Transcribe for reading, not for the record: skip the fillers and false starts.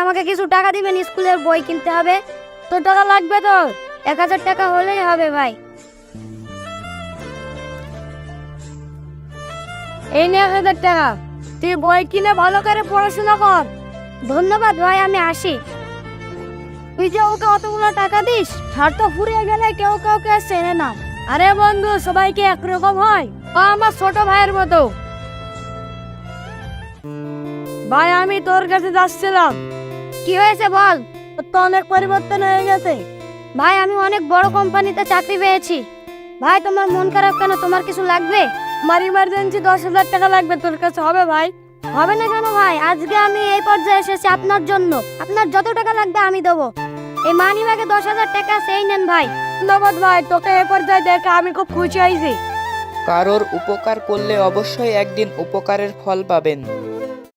আমাকে কিছু টাকা দিবেন, স্কুলের বই কিনতে হবে। তো টাকা লাগবে তোর? 1000 টাকা হলেই হবে ভাই। এই নে 1000 টাকা, তুই বই কিনে ভালো করে পড়াশোনা কর। ধন্যবাদ ভাই, আমি আসি। তুই যে ওকে অতগুলো টাকা দিস, ছাড় তো ফুরিয়ে গেলে কেউ কাউকে চেনে না। আরে বন্ধু, সবাইকে একরকম হয়? ও আমার ছোট ভাইয়ের মতো। ভাই আমি তোর কাছে যাচ্ছিলাম। কি হয়েছে বল? তোর তো অনেক পরিবর্তন হয়ে গেছে। ভাই আমি অনেক বড় কোম্পানিতে চাকরি পেয়েছি। ভাই তোমার মন খারাপ কেন? তোমার কিছু লাগবে? আমার ইমার্জেন্সি 10,000 টাকা লাগবে, তোর কাছে হবে ভাই? হবে না কেন ভাই? আজকে আমি এই পর্যায়ে এসেছি আপনার জন্য। আপনার যত টাকা লাগবে আমি দেবো। এই মানি ব্যাগে 10,000 টাকা, সেই নেন ভাই। ধন্যবাদ ভাই, তোকে এই পর্যায়ে দেখে আমি খুব খুশি হয়েছি। কারোর উপকার করলে অবশ্যই একদিন উপকারের ফল পাবেন।